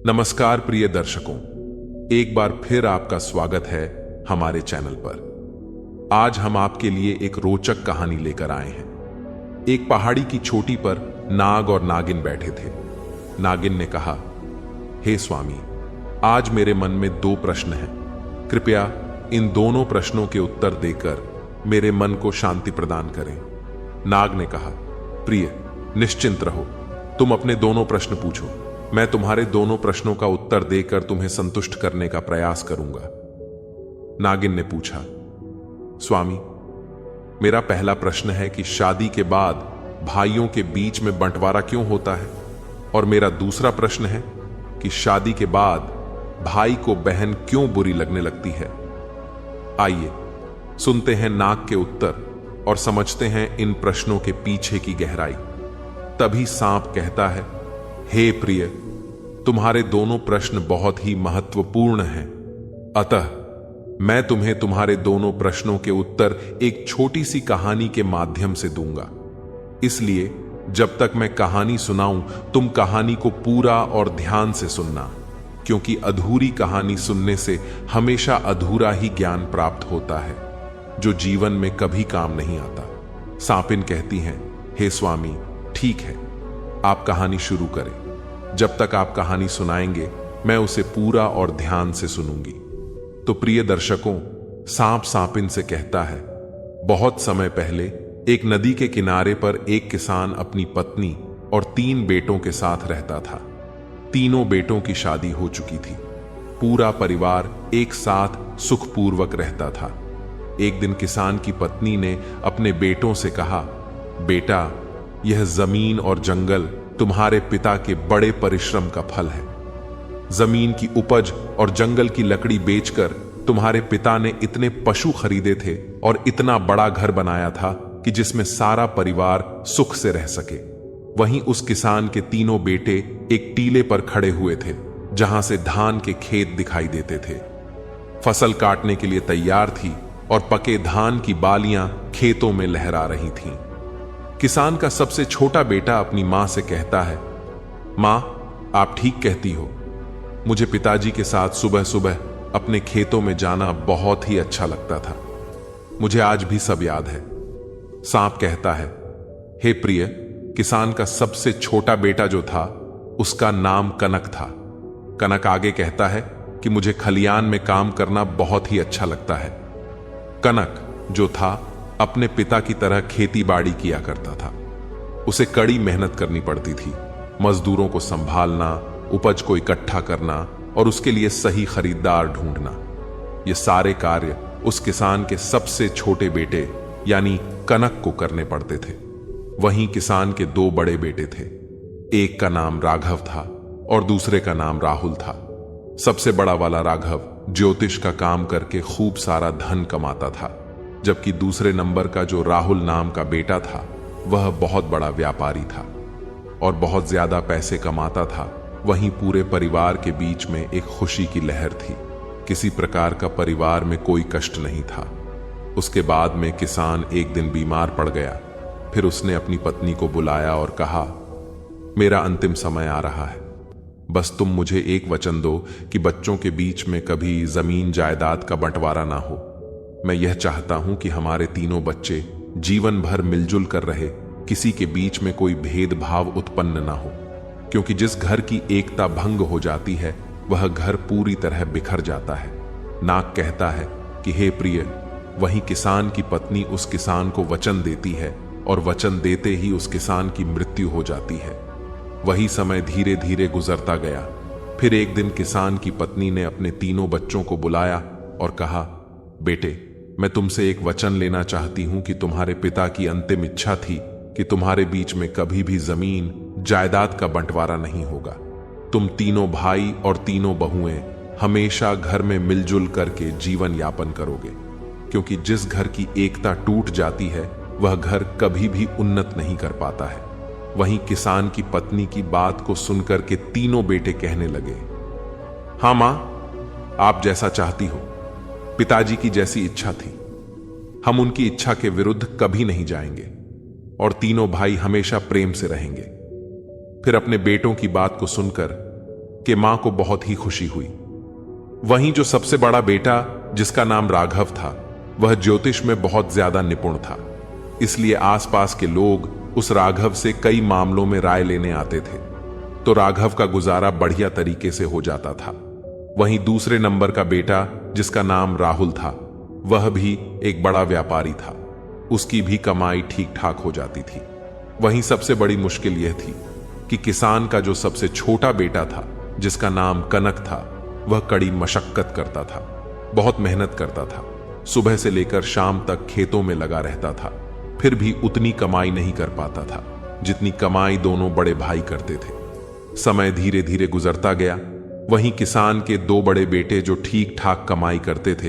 नमस्कार प्रिय दर्शकों, एक बार फिर आपका स्वागत है हमारे चैनल पर। आज हम आपके लिए एक रोचक कहानी लेकर आए हैं। एक पहाड़ी की चोटी पर नाग और नागिन बैठे थे। नागिन ने कहा, हे स्वामी, आज मेरे मन में 2 प्रश्न हैं। कृपया इन दोनों प्रश्नों के उत्तर देकर मेरे मन को शांति प्रदान करें। नाग ने कहा, प्रिय, निश्चिंत रहो, तुम अपने दोनों प्रश्न पूछो। मैं तुम्हारे दोनों प्रश्नों का उत्तर देकर तुम्हें संतुष्ट करने का प्रयास करूंगा। नागिन ने पूछा, स्वामी, मेरा पहला प्रश्न है कि शादी के बाद भाइयों के बीच में बंटवारा क्यों होता है? और मेरा दूसरा प्रश्न है कि शादी के बाद भाई को बहन क्यों बुरी लगने लगती है? आइए सुनते हैं नाग के उत्तर और समझते हैं इन प्रश्नों के पीछे की गहराई। तभी सांप कहता है, हे प्रिय, तुम्हारे दोनों प्रश्न बहुत ही महत्वपूर्ण हैं। अतः मैं तुम्हें तुम्हारे दोनों प्रश्नों के उत्तर एक छोटी सी कहानी के माध्यम से दूंगा। इसलिए जब तक मैं कहानी सुनाऊं, तुम कहानी को पूरा और ध्यान से सुनना, क्योंकि अधूरी कहानी सुनने से हमेशा अधूरा ही ज्ञान प्राप्त होता है, जो जीवन में कभी काम नहीं आता। सांपिन कहती हैं, हे स्वामी, ठीक है, आप कहानी शुरू करें। जब तक आप कहानी सुनाएंगे, मैं उसे पूरा और ध्यान से सुनूंगी। तो प्रिय दर्शकों, सांप सांपिन से कहता है, बहुत समय पहले एक नदी के किनारे पर एक किसान अपनी पत्नी और 3 बेटों के साथ रहता था। तीनों बेटों की शादी हो चुकी थी। पूरा परिवार एक साथ सुखपूर्वक रहता था। एक दिन किसान की पत्नी ने अपने बेटों से कहा, बेटा, यह जमीन और जंगल तुम्हारे पिता के बड़े परिश्रम का फल है। जमीन की उपज और जंगल की लकड़ी बेचकर तुम्हारे पिता ने इतने पशु खरीदे थे और इतना बड़ा घर बनाया था कि जिसमें सारा परिवार सुख से रह सके। वहीं उस किसान के तीनों बेटे एक टीले पर खड़े हुए थे, जहां से धान के खेत दिखाई देते थे। फसल काटने के लिए तैयार थी और पके धान की बालियां खेतों में लहरा रही थीं। किसान का सबसे छोटा बेटा अपनी मां से कहता है, मां, आप ठीक कहती हो, मुझे पिताजी के साथ सुबह सुबह अपने खेतों में जाना बहुत ही अच्छा लगता था। मुझे आज भी सब याद है। सांप कहता है, हे प्रिय, किसान का सबसे छोटा बेटा जो था, उसका नाम कनक था। कनक आगे कहता है कि मुझे खलियान में काम करना बहुत ही अच्छा लगता है। कनक जो था, अपने पिता की तरह खेती बाड़ी किया करता था। उसे कड़ी मेहनत करनी पड़ती थी। मजदूरों को संभालना, उपज को इकट्ठा करना और उसके लिए सही खरीदार ढूंढना, ये सारे कार्य उस किसान के सबसे छोटे बेटे यानी कनक को करने पड़ते थे। वहीं किसान के 2 बड़े बेटे थे। एक का नाम राघव था और दूसरे का नाम राहुल था। सबसे बड़ा वाला राघव ज्योतिष का काम करके खूब सारा धन कमाता था, जबकि दूसरे नंबर का जो राहुल नाम का बेटा था, वह बहुत बड़ा व्यापारी था और बहुत ज्यादा पैसे कमाता था। वहीं पूरे परिवार के बीच में एक खुशी की लहर थी। किसी प्रकार का परिवार में कोई कष्ट नहीं था। उसके बाद में किसान एक दिन बीमार पड़ गया। फिर उसने अपनी पत्नी को बुलाया और कहा, मेरा अंतिम समय आ रहा है। बस तुम मुझे एक वचन दो कि बच्चों के बीच में कभी जमीन जायदाद का बंटवारा ना हो। मैं यह चाहता हूं कि हमारे तीनों बच्चे जीवन भर मिलजुल कर रहे, किसी के बीच में कोई भेदभाव उत्पन्न ना हो, क्योंकि जिस घर की एकता भंग हो जाती है, वह घर पूरी तरह बिखर जाता है। नाग कहता है कि हे प्रिय, वहीं किसान की पत्नी उस किसान को वचन देती है और वचन देते ही उस किसान की मृत्यु हो जाती है। वही समय धीरे धीरे गुजरता गया। फिर एक दिन किसान की पत्नी ने अपने तीनों बच्चों को बुलाया और कहा, बेटे, मैं तुमसे एक वचन लेना चाहती हूं कि तुम्हारे पिता की अंतिम इच्छा थी कि तुम्हारे बीच में कभी भी जमीन जायदाद का बंटवारा नहीं होगा। तुम तीनों भाई और तीनों बहुएं हमेशा घर में मिलजुल करके जीवन यापन करोगे, क्योंकि जिस घर की एकता टूट जाती है, वह घर कभी भी उन्नत नहीं कर पाता है। वहीं किसान की पत्नी की बात को सुनकर के तीनों बेटे कहने लगे, हां मां, आप जैसा चाहती हो, पिताजी की जैसी इच्छा थी, हम उनकी इच्छा के विरुद्ध कभी नहीं जाएंगे और तीनों भाई हमेशा प्रेम से रहेंगे। फिर अपने बेटों की बात को सुनकर कि मां को बहुत ही खुशी हुई। वहीं जो सबसे बड़ा बेटा, जिसका नाम राघव था, वह ज्योतिष में बहुत ज्यादा निपुण था। इसलिए आसपास के लोग उस राघव से कई मामलों में राय लेने आते थे, तो राघव का गुजारा बढ़िया तरीके से हो जाता था। वहीं दूसरे नंबर का बेटा, जिसका नाम राहुल था, वह भी एक बड़ा व्यापारी था। उसकी भी कमाई ठीक ठाक हो जाती थी। वहीं सबसे बड़ी मुश्किल यह थी कि किसान का जो सबसे छोटा बेटा था, जिसका नाम कनक था, वह कड़ी मशक्कत करता था, बहुत मेहनत करता था। सुबह से लेकर शाम तक खेतों में लगा रहता था, फिर भी उतनी कमाई नहीं कर पाता था जितनी कमाई दोनों बड़े भाई करते थे। समय धीरे धीरे गुजरता गया। वहीं किसान के दो बड़े बेटे, जो ठीक ठाक कमाई करते थे,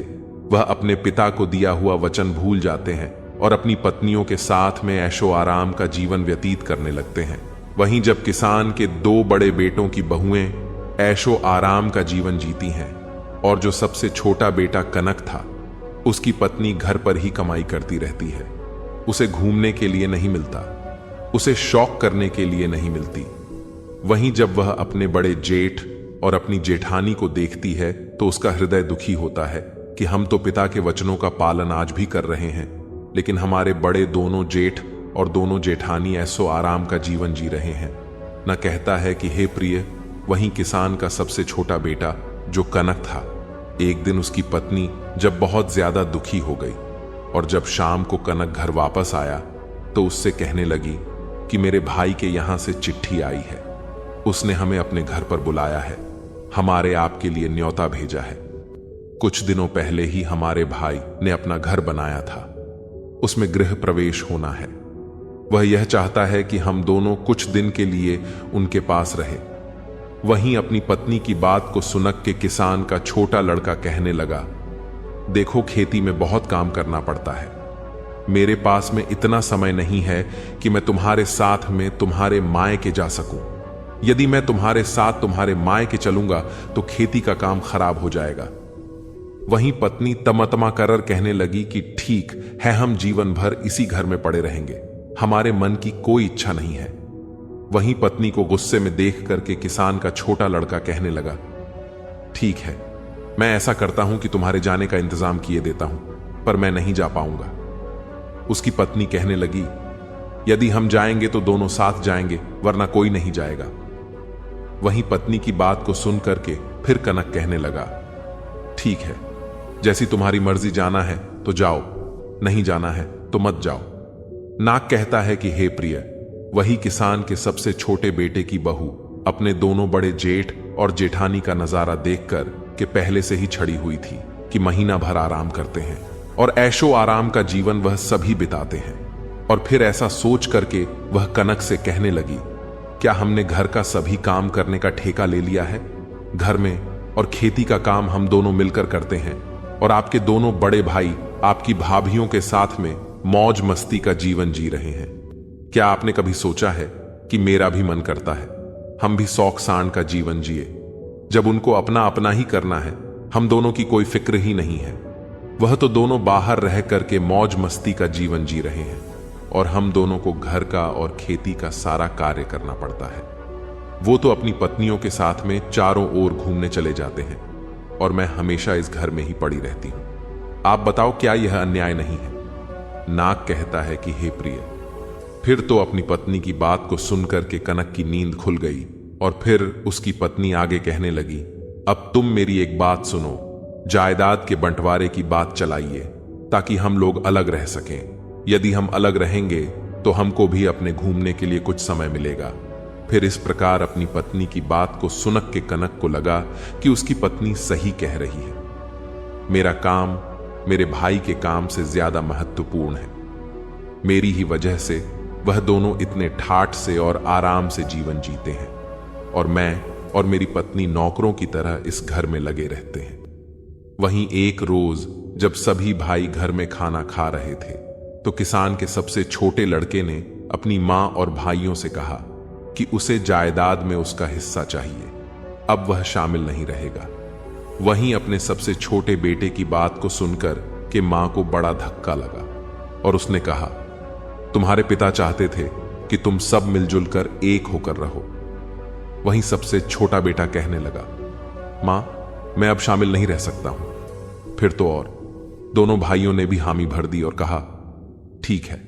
वह अपने पिता को दिया हुआ वचन भूल जाते हैं और अपनी पत्नियों के साथ में ऐशो आराम का जीवन व्यतीत करने लगते हैं। वहीं जब किसान के दो बड़े बेटों की बहुएं ऐशो आराम का जीवन जीती हैं और जो सबसे छोटा बेटा कनक था, उसकी पत्नी घर पर ही कमाई करती रहती है। उसे घूमने के लिए नहीं मिलता, उसे शौक करने के लिए नहीं मिलती। वहीं जब वह अपने बड़े जेठ और अपनी जेठानी को देखती है तो उसका हृदय दुखी होता है कि हम तो पिता के वचनों का पालन आज भी कर रहे हैं, लेकिन हमारे बड़े दोनों जेठ और दोनों जेठानी ऐसो आराम का जीवन जी रहे हैं। न कहता है कि हे प्रिय। वहीं किसान का सबसे छोटा बेटा, जो कनक था, एक दिन उसकी पत्नी जब बहुत ज्यादा दुखी हो गई और जब शाम को कनक घर वापस आया तो उससे कहने लगी कि मेरे भाई के यहां से चिट्ठी आई है, उसने हमें अपने घर पर बुलाया है, हमारे आपके लिए न्योता भेजा है। कुछ दिनों पहले ही हमारे भाई ने अपना घर बनाया था, उसमें गृह प्रवेश होना है। वह यह चाहता है कि हम दोनों कुछ दिन के लिए उनके पास रहे। वहीं अपनी पत्नी की बात को सुनक के किसान का छोटा लड़का कहने लगा, देखो खेती में बहुत काम करना पड़ता है, मेरे पास में इतना समय नहीं है कि मैं तुम्हारे साथ में तुम्हारे मायके जा सकूं। यदि मैं तुम्हारे साथ तुम्हारे मायके चलूंगा तो खेती का काम खराब हो जाएगा। वहीं पत्नी तमतमा करर कहने लगी कि ठीक है, हम जीवन भर इसी घर में पड़े रहेंगे, हमारे मन की कोई इच्छा नहीं है। वहीं पत्नी को गुस्से में देख करके किसान का छोटा लड़का कहने लगा, ठीक है, मैं ऐसा करता हूं कि तुम्हारे जाने का इंतजाम किए देता हूं, पर मैं नहीं जा पाऊंगा। उसकी पत्नी कहने लगी, यदि हम जाएंगे तो दोनों साथ जाएंगे, वरना कोई नहीं जाएगा। वहीं पत्नी की बात को सुन करके फिर कनक कहने लगा, ठीक है, जैसी तुम्हारी मर्जी, जाना है तो जाओ, नहीं जाना है तो मत जाओ। नाग कहता है कि हे प्रिय। वही किसान के सबसे छोटे बेटे की बहू अपने दोनों बड़े जेठ और जेठानी का नजारा देखकर कि पहले से ही छड़ी हुई थी कि महीना भर आराम करते हैं और ऐशो आराम का जीवन वह सभी बिताते हैं। और फिर ऐसा सोच करके वह कनक से कहने लगी, क्या हमने घर का सभी काम करने का ठेका ले लिया है? घर में और खेती का काम हम दोनों मिलकर करते हैं और आपके दोनों बड़े भाई आपकी भाभियों के साथ में मौज मस्ती का जीवन जी रहे हैं। क्या आपने कभी सोचा है कि मेरा भी मन करता है हम भी शौक सांड का जीवन जिए, जब उनको अपना अपना ही करना है, हम दोनों की कोई फिक्र ही नहीं है। वह तो दोनों बाहर रह करके मौज मस्ती का जीवन जी रहे हैं और हम दोनों को घर का और खेती का सारा कार्य करना पड़ता है। वो तो अपनी पत्नियों के साथ में चारों ओर घूमने चले जाते हैं और मैं हमेशा इस घर में ही पड़ी रहती हूं। आप बताओ, क्या यह अन्याय नहीं है? नाग कहता है कि हे प्रिय। फिर तो अपनी पत्नी की बात को सुनकर के कनक की नींद खुल गई और फिर उसकी पत्नी आगे कहने लगी, अब तुम मेरी एक बात सुनो, जायदाद के बंटवारे की बात चलाइए ताकि हम लोग अलग रह सकें। यदि हम अलग रहेंगे तो हमको भी अपने घूमने के लिए कुछ समय मिलेगा। फिर इस प्रकार अपनी पत्नी की बात को सुनक के कनक को लगा कि उसकी पत्नी सही कह रही है। मेरा काम मेरे भाई के काम से ज्यादा महत्वपूर्ण है। मेरी ही वजह से वह दोनों इतने ठाठ से और आराम से जीवन जीते हैं और मैं और मेरी पत्नी नौकरों की तरह इस घर में लगे रहते हैं। वहीं एक रोज जब सभी भाई घर में खाना खा रहे थे तो किसान के सबसे छोटे लड़के ने अपनी मां और भाइयों से कहा कि उसे जायदाद में उसका हिस्सा चाहिए, अब वह शामिल नहीं रहेगा। वहीं अपने सबसे छोटे बेटे की बात को सुनकर कि मां को बड़ा धक्का लगा और उसने कहा, तुम्हारे पिता चाहते थे कि तुम सब मिलजुल कर एक होकर रहो। वहीं सबसे छोटा बेटा कहने लगा, मां, मैं अब शामिल नहीं रह सकता हूं। फिर तो और दोनों भाइयों ने भी हामी भर दी और कहा, ठीक है,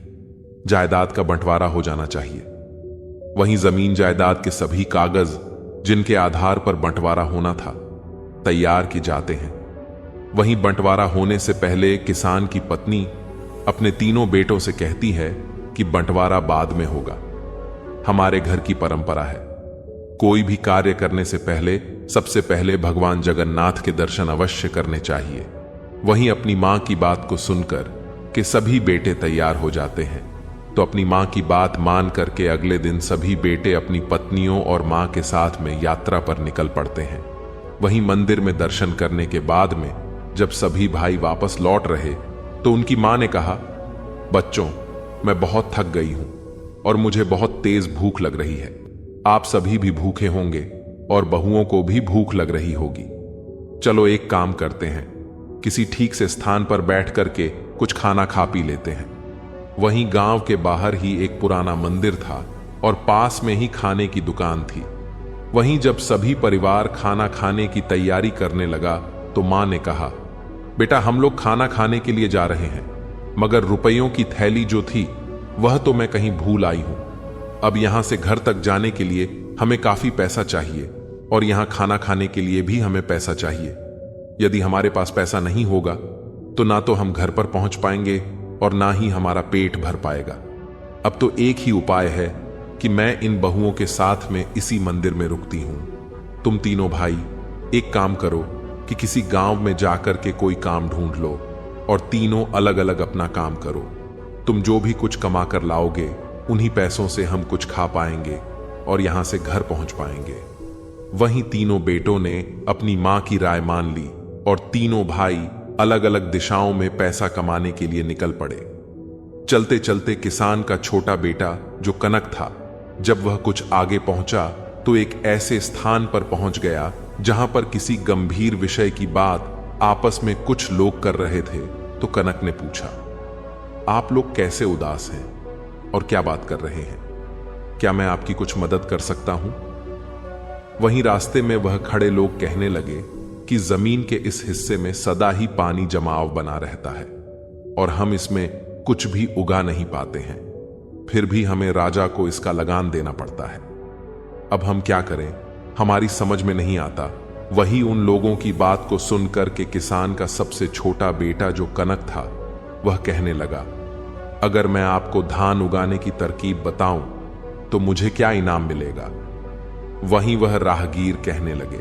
जायदाद का बंटवारा हो जाना चाहिए। वहीं जमीन जायदाद के सभी कागज जिनके आधार पर बंटवारा होना था तैयार किए जाते हैं। वहीं बंटवारा होने से पहले किसान की पत्नी अपने तीनों बेटों से कहती है कि बंटवारा बाद में होगा। हमारे घर की परंपरा है, कोई भी कार्य करने से पहले सबसे पहले भगवान जगन्नाथ के दर्शन अवश्य करने चाहिए। वहीं अपनी मां की बात को सुनकर कि सभी बेटे तैयार हो जाते हैं, तो अपनी मां की बात मान करके अगले दिन सभी बेटे अपनी पत्नियों और मां के साथ में यात्रा पर निकल पड़ते हैं। वहीं मंदिर में दर्शन करने के बाद में जब सभी भाई वापस लौट रहे तो उनकी मां ने कहा, बच्चों, मैं बहुत थक गई हूं और मुझे बहुत तेज भूख लग रही है। आप सभी भी भूखे होंगे और बहुओं को भी भूख लग रही होगी। चलो एक काम करते हैं, किसी ठीक से स्थान पर बैठ करके कुछ खाना खा पी लेते हैं। वहीं गांव के बाहर ही एक पुराना मंदिर था और पास में ही खाने की दुकान थी। वहीं जब सभी परिवार खाना खाने की तैयारी करने लगा तो मां ने कहा, बेटा, हम लोग खाना खाने के लिए जा रहे हैं, मगर रुपयों की थैली जो थी वह तो मैं कहीं भूल आई हूं। अब यहां से घर तक जाने के लिए हमें काफी पैसा चाहिए और यहां खाना खाने के लिए भी हमें पैसा चाहिए। यदि हमारे पास पैसा नहीं होगा तो ना तो हम घर पर पहुंच पाएंगे और ना ही हमारा पेट भर पाएगा। अब तो एक ही उपाय है कि मैं इन बहुओं के साथ में इसी मंदिर में रुकती हूं। तुम तीनों भाई एक काम करो कि किसी गांव में जाकर के कोई काम ढूंढ लो और तीनों अलग अलग अपना काम करो। तुम जो भी कुछ कमा कर लाओगे उन्हीं पैसों से हम कुछ खा पाएंगे और यहां से घर पहुंच पाएंगे। वहीं तीनों बेटों ने अपनी मां की राय मान ली और तीनों भाई अलग अलग दिशाओं में पैसा कमाने के लिए निकल पड़े। चलते चलते किसान का छोटा बेटा जो कनक था, जब वह कुछ आगे पहुंचा तो एक ऐसे स्थान पर पहुंच गया जहां पर किसी गंभीर विषय की बात आपस में कुछ लोग कर रहे थे। तो कनक ने पूछा, आप लोग कैसे उदास हैं और क्या बात कर रहे हैं? क्या मैं आपकी कुछ मदद कर सकता हूं? वहीं रास्ते में वह खड़े लोग कहने लगे कि जमीन के इस हिस्से में सदा ही पानी जमाव बना रहता है और हम इसमें कुछ भी उगा नहीं पाते हैं, फिर भी हमें राजा को इसका लगान देना पड़ता है। अब हम क्या करें, हमारी समझ में नहीं आता। वही उन लोगों की बात को सुनकर के किसान का सबसे छोटा बेटा जो कनक था वह कहने लगा, अगर मैं आपको धान उगाने की तरकीब बताऊं तो मुझे क्या इनाम मिलेगा? वहीं वह राहगीर कहने लगे,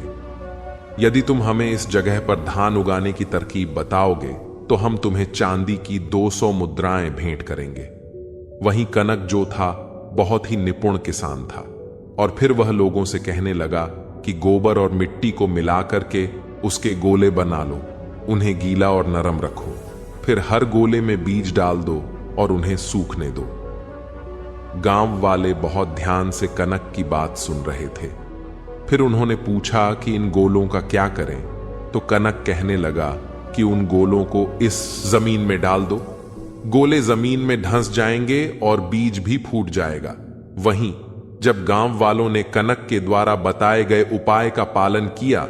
यदि तुम हमें इस जगह पर धान उगाने की तरकीब बताओगे तो हम तुम्हें चांदी की 200 मुद्राएं भेंट करेंगे। वहीं कनक जो था बहुत ही निपुण किसान था और फिर वह लोगों से कहने लगा कि गोबर और मिट्टी को मिलाकर के उसके गोले बना लो, उन्हें गीला और नरम रखो, फिर हर गोले में बीज डाल दो और उन्हें सूखने दो। गांव वाले बहुत ध्यान से कनक की बात सुन रहे थे। फिर उन्होंने पूछा कि इन गोलों का क्या करें? तो कनक कहने लगा कि उन गोलों को इस जमीन में डाल दो, गोले जमीन में धंस जाएंगे और बीज भी फूट जाएगा। वहीं जब गांव वालों ने कनक के द्वारा बताए गए उपाय का पालन किया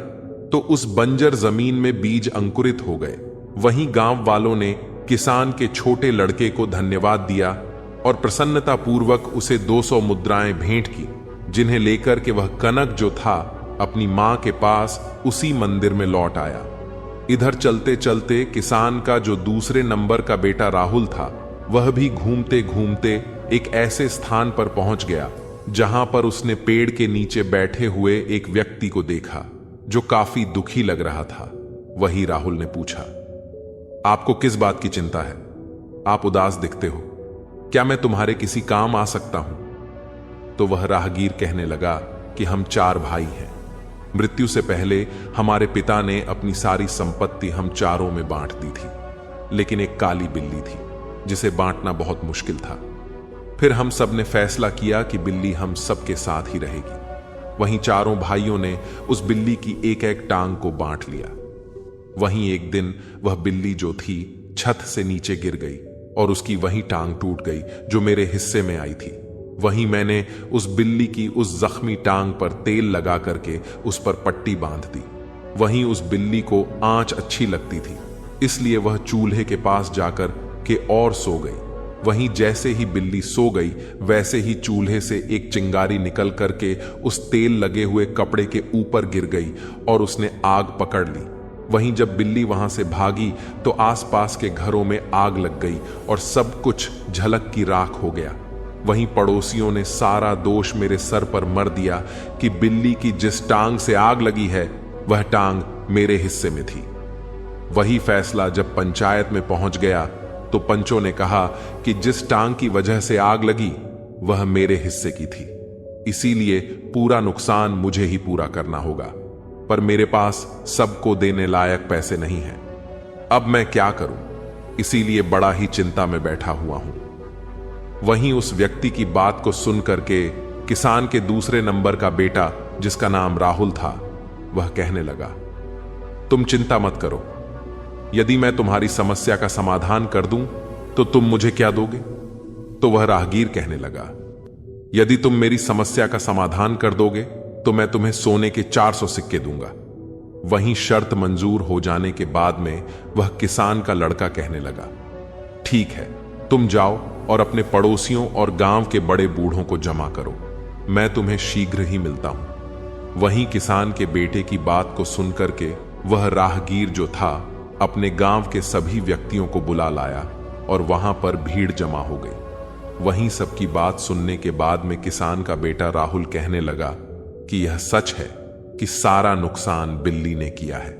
तो उस बंजर जमीन में बीज अंकुरित हो गए। वहीं गांव वालों ने किसान के छोटे लड़के को धन्यवाद दिया और प्रसन्नता पूर्वक उसे 200 मुद्राएं भेंट की, जिन्हें लेकर के वह कनक जो था अपनी मां के पास उसी मंदिर में लौट आया। इधर चलते चलते किसान का जो दूसरे नंबर का बेटा राहुल था वह भी घूमते घूमते एक ऐसे स्थान पर पहुंच गया जहां पर उसने पेड़ के नीचे बैठे हुए एक व्यक्ति को देखा जो काफी दुखी लग रहा था। वही राहुल ने पूछा, आपको किस बात की चिंता है? आप उदास दिखते हो, क्या मैं तुम्हारे किसी काम आ सकता हूं? तो वह राहगीर कहने लगा कि हम 4 भाई हैं। मृत्यु से पहले हमारे पिता ने अपनी सारी संपत्ति हम चारों में बांट दी थी, लेकिन एक काली बिल्ली थी जिसे बांटना बहुत मुश्किल था। फिर हम सब ने फैसला किया कि बिल्ली हम सबके साथ ही रहेगी। वहीं चारों भाइयों ने उस बिल्ली की एक एक टांग को बांट लिया। वहीं एक दिन वह बिल्ली जो थी छत से नीचे गिर गई और उसकी वही टांग टूट गई जो मेरे हिस्से में आई थी। वहीं मैंने उस बिल्ली की उस जख्मी टांग पर तेल लगा करके उस पर पट्टी बांध दी। वहीं उस बिल्ली को आंच अच्छी लगती थी, इसलिए वह चूल्हे के पास जाकर के और सो गई। वहीं जैसे ही बिल्ली सो गई, वैसे ही चूल्हे से एक चिंगारी निकल करके उस तेल लगे हुए कपड़े के ऊपर गिर गई और उसने आग पकड़ ली। वहीं जब बिल्ली वहां से भागी तो आसपास के घरों में आग लग गई और सब कुछ झलक की राख हो गया। वहीं पड़ोसियों ने सारा दोष मेरे सर पर मर दिया कि बिल्ली की जिस टांग से आग लगी है वह टांग मेरे हिस्से में थी। वही फैसला जब पंचायत में पहुंच गया तो पंचों ने कहा कि जिस टांग की वजह से आग लगी वह मेरे हिस्से की थी, इसीलिए पूरा नुकसान मुझे ही पूरा करना होगा। पर मेरे पास सबको देने लायक पैसे नहीं हैं। अब मैं क्या करूं, इसीलिए बड़ा ही चिंता में बैठा हुआ हूं। वहीं उस व्यक्ति की बात को सुन करके किसान के दूसरे नंबर का बेटा, जिसका नाम राहुल था, वह कहने लगा, तुम चिंता मत करो, यदि मैं तुम्हारी समस्या का समाधान कर दूं तो तुम मुझे क्या दोगे? तो वह राहगीर कहने लगा, यदि तुम मेरी समस्या का समाधान कर दोगे तो मैं तुम्हें सोने के 400 सिक्के दूंगा। वहीं शर्त मंजूर हो जाने के बाद में वह किसान का लड़का कहने लगा, ठीक है, तुम जाओ और अपने पड़ोसियों और गांव के बड़े बूढ़ों को जमा करो, मैं तुम्हें शीघ्र ही मिलता हूं। वहीं किसान के बेटे की बात को सुनकर के वह राहगीर जो था अपने गांव के सभी व्यक्तियों को बुला लाया और वहां पर भीड़ जमा हो गई। वहीं सबकी बात सुनने के बाद में किसान का बेटा राहुल कहने लगा कि यह सच है कि सारा नुकसान बिल्ली ने किया है,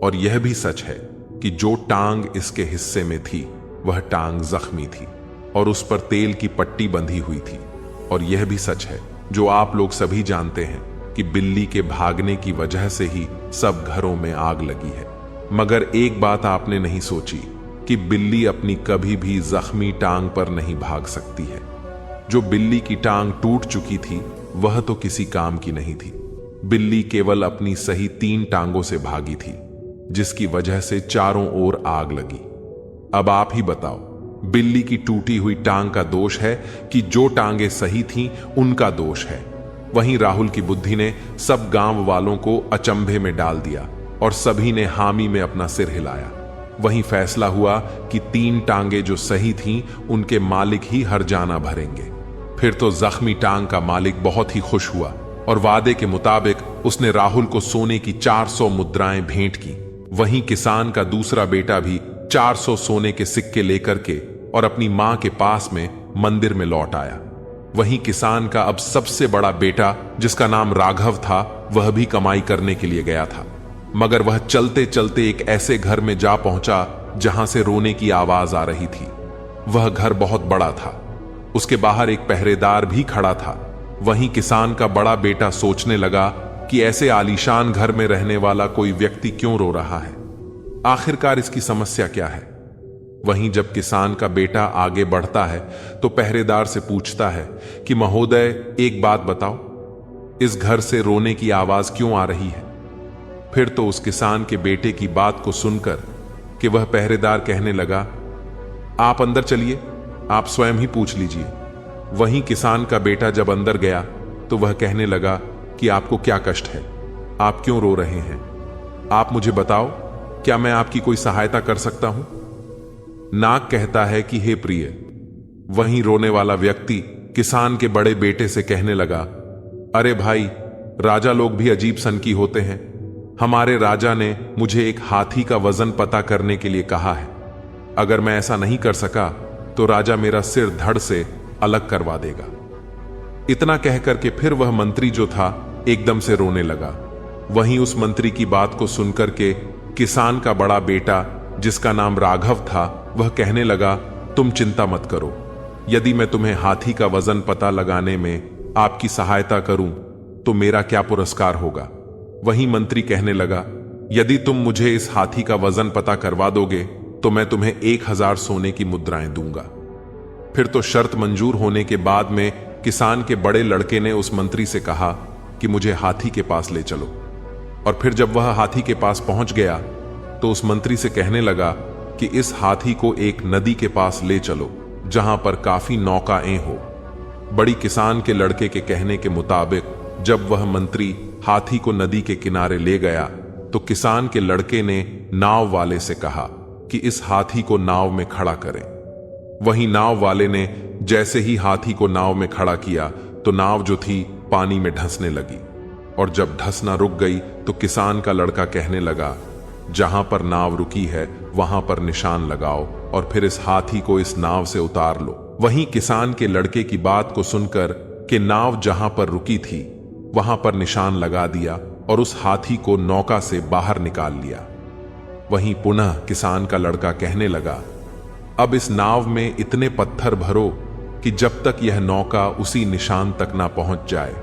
और यह भी सच है कि जो टांग इसके हिस्से में थी वह टांग जख्मी थी और उस पर तेल की पट्टी बंधी हुई थी। और यह भी सच है जो आप लोग सभी जानते हैं कि बिल्ली के भागने की वजह से ही सब घरों में आग लगी है। मगर एक बात आपने नहीं सोची कि बिल्ली अपनी कभी भी जख्मी टांग पर नहीं भाग सकती है। जो बिल्ली की टांग टूट चुकी थी वह तो किसी काम की नहीं थी। बिल्ली केवल अपनी सही 3 टांगों से भागी थी, जिसकी वजह से चारों ओर आग लगी। अब आप ही बताओ, बिल्ली की टूटी हुई टांग का दोष है कि जो टांगे सही थीं उनका दोष है? वहीं राहुल की बुद्धि ने सब गांव वालों को अचंभे में डाल दिया और सभी ने हामी में अपना सिर हिलाया। वहीं फैसला हुआ कि 3 टांगे जो सही थीं उनके मालिक ही हर्जाना भरेंगे। फिर तो जख्मी टांग का मालिक बहुत ही खुश हुआ और वादे के मुताबिक उसने राहुल को सोने की 400 मुद्राएं भेंट की। वहीं किसान का दूसरा बेटा भी 400 सोने के सिक्के लेकर के और अपनी मां के पास में मंदिर में लौट आया। वहीं किसान का अब सबसे बड़ा बेटा, जिसका नाम राघव था, वह भी कमाई करने के लिए गया था। मगर वह चलते चलते एक ऐसे घर में जा पहुंचा जहां से रोने की आवाज आ रही थी। वह घर बहुत बड़ा था, उसके बाहर एक पहरेदार भी खड़ा था। वहीं किसान का बड़ा बेटा सोचने लगा कि ऐसे आलीशान घर में रहने वाला कोई व्यक्ति क्यों रो रहा है, आखिरकार इसकी समस्या क्या है। वहीं जब किसान का बेटा आगे बढ़ता है तो पहरेदार से पूछता है कि महोदय, एक बात बताओ, इस घर से रोने की आवाज क्यों आ रही है? फिर तो उस किसान के बेटे की बात को सुनकर कि वह पहरेदार कहने लगा, आप अंदर चलिए, आप स्वयं ही पूछ लीजिए। वहीं किसान का बेटा जब अंदर गया तो वह कहने लगा कि आपको क्या कष्ट है, आप क्यों रो रहे हैं, आप मुझे बताओ, क्या मैं आपकी कोई सहायता कर सकता हूं? नाग कहता है कि हे प्रिय। वहीं रोने वाला व्यक्ति किसान के बड़े बेटे से कहने लगा, अरे भाई, राजा लोग भी अजीब सन की होते हैं। हमारे राजा ने मुझे एक हाथी का वजन पता करने के लिए कहा है। अगर मैं ऐसा नहीं कर सका तो राजा मेरा सिर धड़ से अलग करवा देगा। इतना कहकर के फिर वह मंत्री जो था एकदम से रोने लगा। वहीं उस मंत्री की बात को सुनकर के किसान का बड़ा बेटा, जिसका नाम राघव था, वह कहने लगा, तुम चिंता मत करो, यदि मैं तुम्हें हाथी का वजन पता लगाने में आपकी सहायता करूं तो मेरा क्या पुरस्कार होगा? वहीं मंत्री कहने लगा, यदि तुम मुझे इस हाथी का वजन पता करवा दोगे तो मैं तुम्हें 1000 सोने की मुद्राएं दूंगा। फिर तो शर्त मंजूर होने के बाद में किसान के बड़े लड़के ने उस मंत्री से कहा कि मुझे हाथी के पास ले चलो। और फिर जब वह हाथी के पास पहुंच गया तो उस मंत्री से कहने लगा कि इस हाथी को एक नदी के पास ले चलो जहां पर काफी नौकाएं हो। बड़ी किसान के लड़के के कहने के मुताबिक जब वह मंत्री हाथी को नदी के किनारे ले गया तो किसान के लड़के ने नाव वाले से कहा कि इस हाथी को नाव में खड़ा करें। वहीं नाव वाले ने जैसे ही हाथी को नाव में खड़ा किया तो नाव जो थी पानी में धंसने लगी, और जब धंसना रुक गई तो किसान का लड़का कहने लगा, जहां पर नाव रुकी है वहां पर निशान लगाओ और फिर इस हाथी को इस नाव से उतार लो। वहीं किसान के लड़के की बात को सुनकर कि नाव जहां पर रुकी थी वहां पर निशान लगा दिया और उस हाथी को नौका से बाहर निकाल लिया। वहीं पुनः किसान का लड़का कहने लगा, अब इस नाव में इतने पत्थर भरो कि जब तक यह नौका उसी निशान तक ना पहुंच जाए।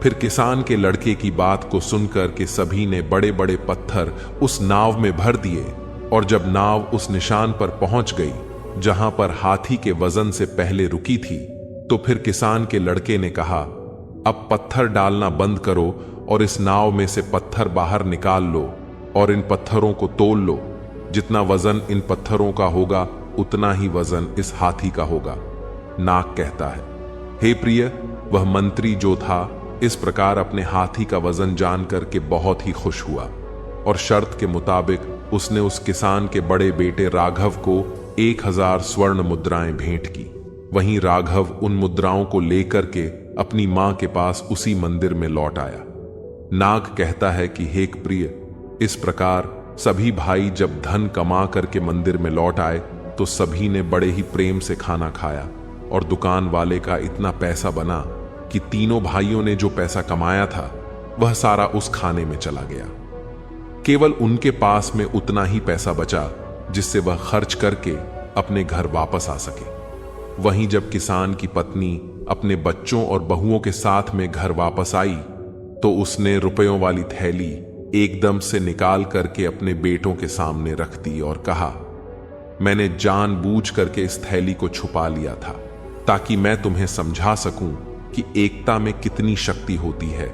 फिर किसान के लड़के की बात को सुनकर के सभी ने बड़े बड़े पत्थर उस नाव में भर दिए, और जब नाव उस निशान पर पहुंच गई जहां पर हाथी के वजन से पहले रुकी थी, तो फिर किसान के लड़के ने कहा, अब पत्थर डालना बंद करो और इस नाव में से पत्थर बाहर निकाल लो और इन पत्थरों को तोल लो। जितना वजन इन पत्थरों का होगा उतना ही वजन इस हाथी का होगा। नाग कहता है, हे प्रिय, वह मंत्री जो था इस प्रकार अपने हाथी का वजन जानकर के बहुत ही खुश हुआ और शर्त के मुताबिक उसने उस किसान के बड़े बेटे राघव को 1000 स्वर्ण मुद्राएं भेंट की। वहीं राघव उन मुद्राओं को लेकर के अपनी मां के पास उसी मंदिर में लौट आया। नाग कहता है कि हे प्रिय, इस प्रकार सभी भाई जब धन कमा करके मंदिर में लौट आए तो सभी ने बड़े ही प्रेम से खाना खाया और दुकान वाले का इतना पैसा बना कि तीनों भाइयों ने जो पैसा कमाया था वह सारा उस खाने में चला गया। केवल उनके पास में उतना ही पैसा बचा जिससे वह खर्च करके अपने घर वापस आ सके। वहीं जब किसान की पत्नी अपने बच्चों और बहुओं के साथ में घर वापस आई तो उसने रुपयों वाली थैली एकदम से निकाल करके अपने बेटों के सामने रख दी और कहा, मैंने जानबूझ करके इस थैली को छुपा लिया था ताकि मैं तुम्हें समझा सकूं कि एकता में कितनी शक्ति होती है,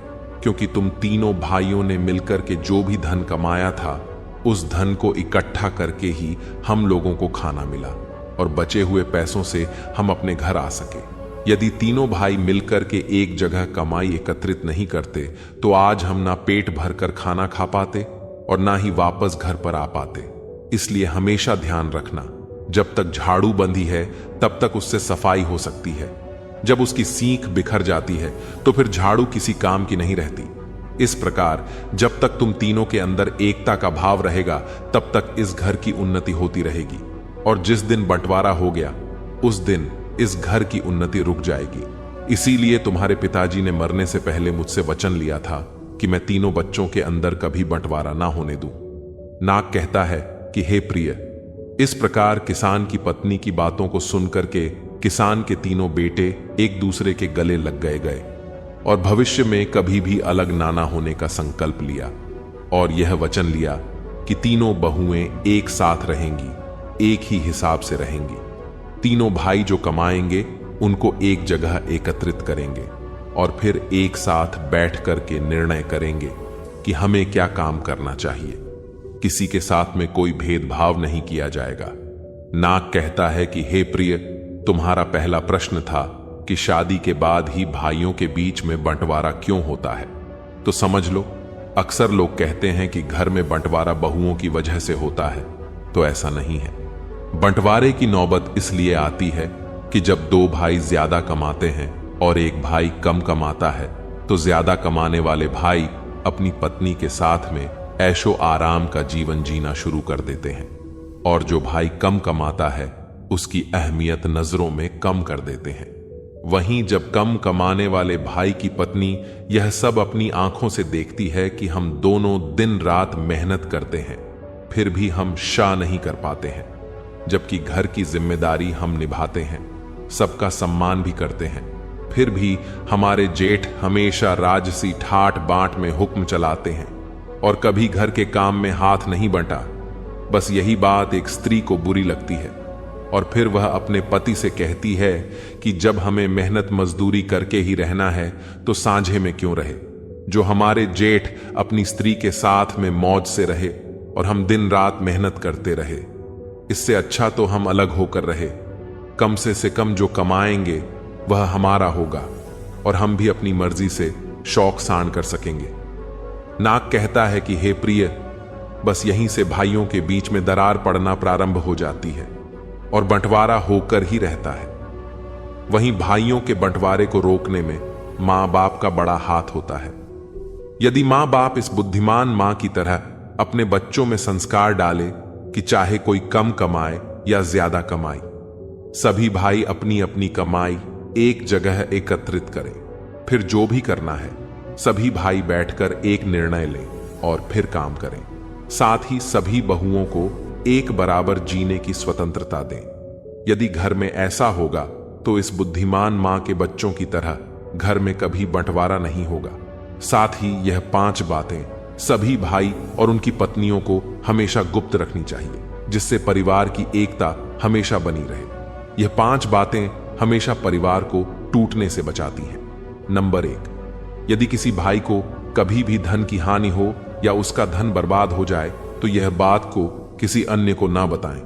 क्योंकि तुम तीनों भाइयों ने मिलकर के जो भी धन कमाया था उस धन को इकट्ठा करके ही हम लोगों को खाना मिला और बचे हुए पैसों से हम अपने घर आ सके। यदि तीनों भाई मिलकर के एक जगह कमाई एकत्रित नहीं करते तो आज हम ना पेट भरकर खाना खा पाते और ना ही वापस घर पर आ पाते। इसलिए हमेशा ध्यान रखना, जब तक झाड़ू बंधी है तब तक उससे सफाई हो सकती है, जब उसकी सींख बिखर जाती है तो फिर झाड़ू किसी काम की नहीं रहती। इस प्रकार जब तक तुम तीनों के अंदर एकता का भाव रहेगा तब तक इस घर की उन्नति होती रहेगी, और जिस दिन बंटवारा हो गया उस दिन इस घर की उन्नति रुक जाएगी। इसीलिए तुम्हारे पिताजी ने मरने से पहले मुझसे वचन लिया था कि मैं तीनों बच्चों के अंदर कभी बंटवारा ना होने दूं। नाग कहता है कि हे प्रिय, इस प्रकार किसान की पत्नी की बातों को सुनकर के किसान के तीनों बेटे एक दूसरे के गले लग गए और भविष्य में कभी भी अलग ना होने का संकल्प लिया और यह वचन लिया कि तीनों बहुएं एक साथ रहेंगी, एक ही हिसाब से रहेंगी। तीनों भाई जो कमाएंगे उनको एक जगह एकत्रित करेंगे और फिर एक साथ बैठ करके निर्णय करेंगे कि हमें क्या काम करना चाहिए। किसी के साथ में कोई भेदभाव नहीं किया जाएगा। नाग कहता है कि हे प्रिय, तुम्हारा पहला प्रश्न था कि शादी के बाद ही भाइयों के बीच में बंटवारा क्यों होता है, तो समझ लो, अक्सर लोग कहते हैं कि घर में बंटवारा बहुओं की वजह से होता है, तो ऐसा नहीं है। बंटवारे की नौबत इसलिए आती है कि जब दो भाई ज्यादा कमाते हैं और एक भाई कम कमाता है तो ज्यादा कमाने वाले भाई अपनी पत्नी के साथ में ऐशो आराम का जीवन जीना शुरू कर देते हैं और जो भाई कम कमाता है उसकी अहमियत नजरों में कम कर देते हैं। वहीं जब कम कमाने वाले भाई की पत्नी यह सब अपनी आंखों से देखती है कि हम दोनों दिन रात मेहनत करते हैं फिर भी हम शाह नहीं कर पाते हैं, जबकि घर की जिम्मेदारी हम निभाते हैं, सबका सम्मान भी करते हैं, फिर भी हमारे जेठ हमेशा राजसी ठाट बाट में हुक्म चलाते हैं और कभी घर के काम में हाथ नहीं बंटा। बस यही बात एक स्त्री को बुरी लगती है और फिर वह अपने पति से कहती है कि जब हमें मेहनत मजदूरी करके ही रहना है तो सांझे में क्यों रहे। जो हमारे जेठ अपनी स्त्री के साथ में मौज से रहे और हम दिन रात मेहनत करते रहे, इससे अच्छा तो हम अलग होकर रहे। कम से कम जो कमाएंगे वह हमारा होगा और हम भी अपनी मर्जी से शौक सांड कर सकेंगे। नाक कहता है कि हे प्रिय, बस यहीं से भाइयों के बीच में दरार पड़ना प्रारंभ हो जाती है और बंटवारा होकर ही रहता है। वहीं भाइयों के बंटवारे को रोकने में मां बाप का बड़ा हाथ होता है। यदि मां बाप इस बुद्धिमान मां की तरह अपने बच्चों में संस्कार डाले कि चाहे कोई कम कमाए या ज्यादा कमाए, सभी भाई अपनी अपनी कमाई एक जगह एकत्रित करें, फिर जो भी करना है सभी भाई बैठकर एक निर्णय लें और फिर काम करें। साथ ही सभी बहुओं को एक बराबर जीने की स्वतंत्रता दें। यदि घर में ऐसा होगा तो इस बुद्धिमान मां के बच्चों की तरह घर में कभी बंटवारा नहीं होगा। साथ ही यह 5 बातें सभी भाई और उनकी पत्नियों को हमेशा गुप्त रखनी चाहिए, जिससे परिवार की एकता हमेशा बनी रहे। यह 5 बातें हमेशा परिवार को टूटने से बचाती हैं। नंबर 1, यदि किसी भाई को कभी भी धन की हानि हो या उसका धन बर्बाद हो जाए तो यह बात को किसी अन्य को ना बताएं।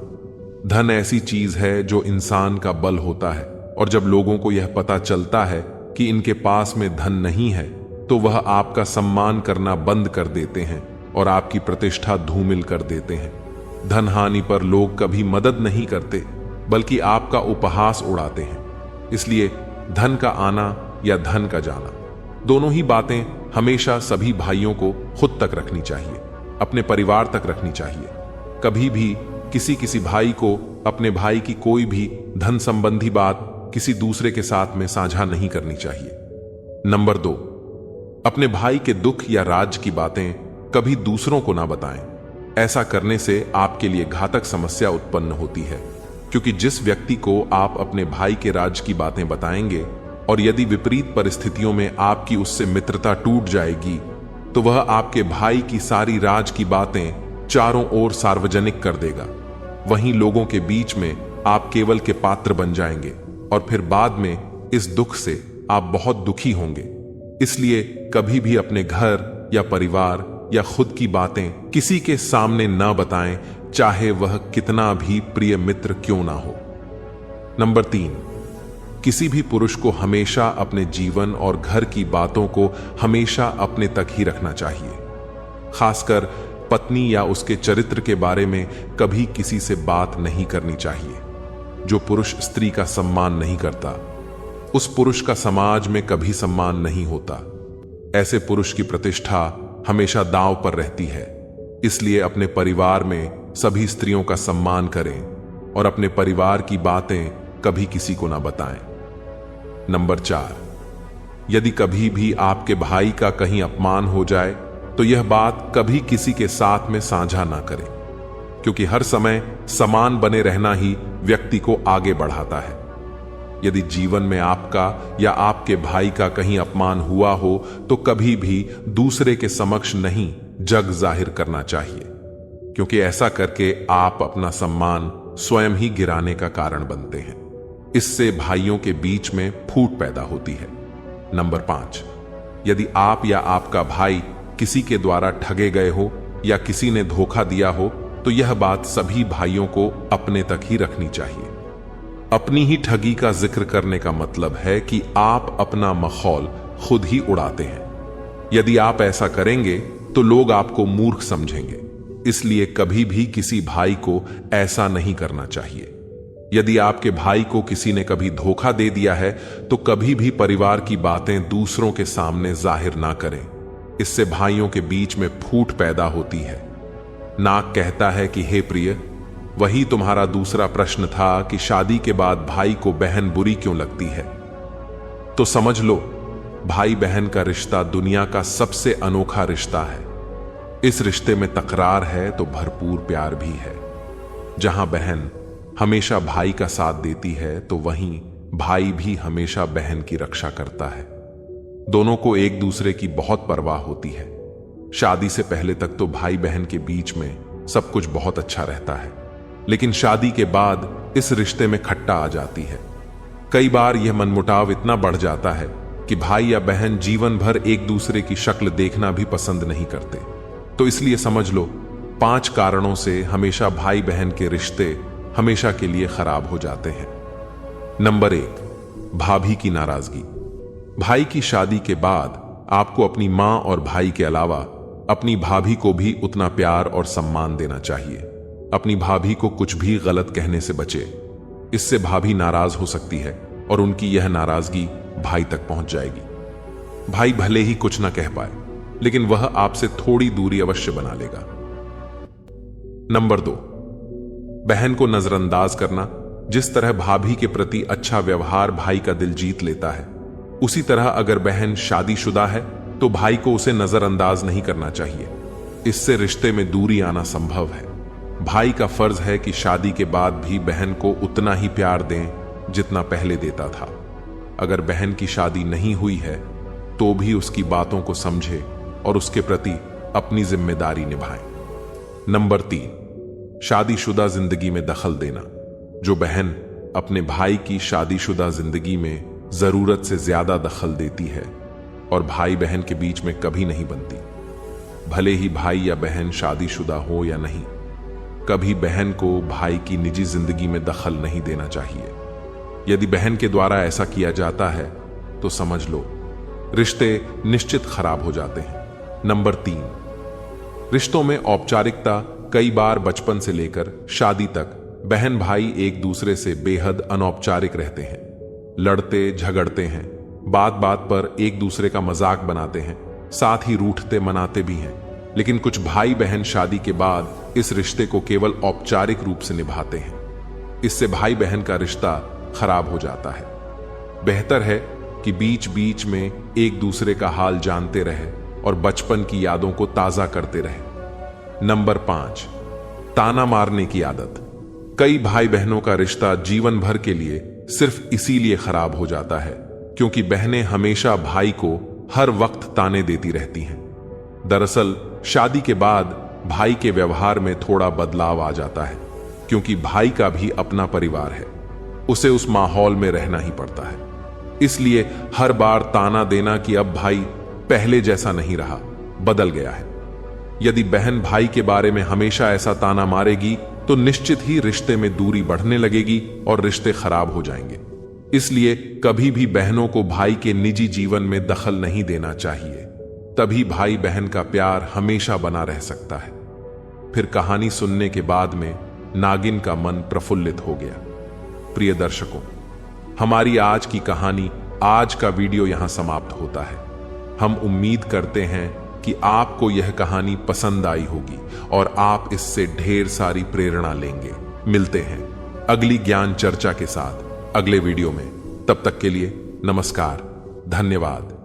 धन ऐसी चीज है जो इंसान का बल होता है, और जब लोगों को यह पता चलता है कि इनके पास में धन नहीं है तो वह आपका सम्मान करना बंद कर देते हैं और आपकी प्रतिष्ठा धूमिल कर देते हैं। धन हानि पर लोग कभी मदद नहीं करते बल्कि आपका उपहास उड़ाते हैं। इसलिए धन का आना या धन का जाना, दोनों ही बातें हमेशा सभी भाइयों को खुद तक रखनी चाहिए, अपने परिवार तक रखनी चाहिए। कभी भी किसी भाई को अपने भाई की कोई भी धन संबंधी बात किसी दूसरे के साथ में साझा नहीं करनी चाहिए। नंबर 2, अपने भाई के दुख या राज की बातें कभी दूसरों को ना बताएं। ऐसा करने से आपके लिए घातक समस्या उत्पन्न होती है, क्योंकि जिस व्यक्ति को आप अपने भाई के राज की बातें बताएंगे और यदि विपरीत परिस्थितियों में आपकी उससे मित्रता टूट जाएगी तो वह आपके भाई की सारी राज की बातें चारों ओर सार्वजनिक कर देगा। वहीं लोगों के बीच में आप केवल के पात्र बन जाएंगे और फिर बाद में इस दुख से आप बहुत दुखी होंगे। इसलिए कभी भी अपने घर या परिवार या खुद की बातें किसी के सामने ना बताएं, चाहे वह कितना भी प्रिय मित्र क्यों ना हो। नंबर 3, किसी भी पुरुष को हमेशा अपने जीवन और घर की बातों को हमेशा अपने तक ही रखना चाहिए। खासकर पत्नी या उसके चरित्र के बारे में कभी किसी से बात नहीं करनी चाहिए। जो पुरुष स्त्री का सम्मान नहीं करता, उस पुरुष का समाज में कभी सम्मान नहीं होता। ऐसे पुरुष की प्रतिष्ठा हमेशा दांव पर रहती है। इसलिए अपने परिवार में सभी स्त्रियों का सम्मान करें और अपने परिवार की बातें कभी किसी को ना बताएं। नंबर 4, यदि कभी भी आपके भाई का कहीं अपमान हो जाए तो यह बात कभी किसी के साथ में साझा ना करें, क्योंकि हर समय समान बने रहना ही व्यक्ति को आगे बढ़ाता है। यदि जीवन में आपका या आपके भाई का कहीं अपमान हुआ हो तो कभी भी दूसरे के समक्ष नहीं जग जाहिर करना चाहिए, क्योंकि ऐसा करके आप अपना सम्मान स्वयं ही गिराने का कारण बनते हैं। इससे भाइयों के बीच में फूट पैदा होती है। नंबर 5, यदि आप या आपका भाई किसी के द्वारा ठगे गए हो या किसी ने धोखा दिया हो तो यह बात सभी भाइयों को अपने तक ही रखनी चाहिए। अपनी ही ठगी का जिक्र करने का मतलब है कि आप अपना मखौल खुद ही उड़ाते हैं। यदि आप ऐसा करेंगे तो लोग आपको मूर्ख समझेंगे। इसलिए कभी भी किसी भाई को ऐसा नहीं करना चाहिए। यदि आपके भाई को किसी ने कभी धोखा दे दिया है तो कभी भी परिवार की बातें दूसरों के सामने जाहिर ना करें। इससे भाइयों के बीच में फूट पैदा होती है। नाक कहता है कि हे प्रिय, वही तुम्हारा दूसरा प्रश्न था कि शादी के बाद भाई को बहन बुरी क्यों लगती है। तो समझ लो, भाई बहन का रिश्ता दुनिया का सबसे अनोखा रिश्ता है। इस रिश्ते में तकरार है तो भरपूर प्यार भी है। जहां बहन हमेशा भाई का साथ देती है तो वहीं भाई भी हमेशा बहन की रक्षा करता है। दोनों को एक दूसरे की बहुत परवाह होती है। शादी से पहले तक तो भाई बहन के बीच में सब कुछ बहुत अच्छा रहता है, लेकिन शादी के बाद इस रिश्ते में खट्टा आ जाती है। कई बार यह मनमुटाव इतना बढ़ जाता है कि भाई या बहन जीवन भर एक दूसरे की शक्ल देखना भी पसंद नहीं करते। तो इसलिए समझ लो, 5 कारणों से हमेशा भाई बहन के रिश्ते हमेशा के लिए खराब हो जाते हैं। नंबर 1, भाभी की नाराजगी। भाई की शादी के बाद आपको अपनी मां और भाई के अलावा अपनी भाभी को भी उतना प्यार और सम्मान देना चाहिए। अपनी भाभी को कुछ भी गलत कहने से बचे, इससे भाभी नाराज हो सकती है और उनकी यह नाराजगी भाई तक पहुंच जाएगी। भाई भले ही कुछ ना कह पाए, लेकिन वह आपसे थोड़ी दूरी अवश्य बना लेगा। नंबर 2, बहन को नजरअंदाज करना। जिस तरह भाभी के प्रति अच्छा व्यवहार भाई का दिल जीत लेता है, उसी तरह अगर बहन शादीशुदा है तो भाई को उसे नजरअंदाज नहीं करना चाहिए। इससे रिश्ते में दूरी आना संभव है। भाई का फर्ज है कि शादी के बाद भी बहन को उतना ही प्यार दें जितना पहले देता था। अगर बहन की शादी नहीं हुई है तो भी उसकी बातों को समझे और उसके प्रति अपनी जिम्मेदारी निभाएं। नंबर 3, शादीशुदा जिंदगी में दखल देना। जो बहन अपने भाई की शादीशुदा जिंदगी में जरूरत से ज्यादा दखल देती है और भाई बहन के बीच में कभी नहीं बनती, भले ही भाई या बहन शादीशुदा हो या नहीं, कभी बहन को भाई की निजी जिंदगी में दखल नहीं देना चाहिए। यदि बहन के द्वारा ऐसा किया जाता है तो समझ लो रिश्ते निश्चित खराब हो जाते हैं। नंबर 3, रिश्तों में औपचारिकता। कई बार बचपन से लेकर शादी तक बहन भाई एक दूसरे से बेहद अनौपचारिक रहते हैं, लड़ते झगड़ते हैं, बात बात पर एक दूसरे का मजाक बनाते हैं, साथ ही रूठते मनाते भी हैं। लेकिन कुछ भाई बहन शादी के बाद इस रिश्ते को केवल औपचारिक रूप से निभाते हैं। इससे भाई बहन का रिश्ता खराब हो जाता है। बेहतर है कि बीच बीच में एक दूसरे का हाल जानते रहे और बचपन की यादों को ताजा करते रहे। नंबर 5, ताना मारने की आदत। कई भाई बहनों का रिश्ता जीवन भर के लिए सिर्फ इसीलिए खराब हो जाता है क्योंकि बहनें हमेशा भाई को हर वक्त ताने देती रहती हैं। दरअसल शादी के बाद भाई के व्यवहार में थोड़ा बदलाव आ जाता है क्योंकि भाई का भी अपना परिवार है, उसे उस माहौल में रहना ही पड़ता है। इसलिए हर बार ताना देना कि अब भाई पहले जैसा नहीं रहा, बदल गया है। यदि बहन भाई के बारे में हमेशा ऐसा ताना मारेगी तो निश्चित ही रिश्ते में दूरी बढ़ने लगेगी और रिश्ते खराब हो जाएंगे। इसलिए कभी भी बहनों को भाई के निजी जीवन में दखल नहीं देना चाहिए, तभी भाई बहन का प्यार हमेशा बना रह सकता है। फिर कहानी सुनने के बाद में नागिन का मन प्रफुल्लित हो गया। प्रिय दर्शकों, हमारी आज की कहानी, आज का वीडियो यहां समाप्त होता है। हम उम्मीद करते हैं कि आपको यह कहानी पसंद आई होगी और आप इससे ढेर सारी प्रेरणा लेंगे। मिलते हैं अगली ज्ञान चर्चा के साथ अगले वीडियो में। तब तक के लिए नमस्कार, धन्यवाद।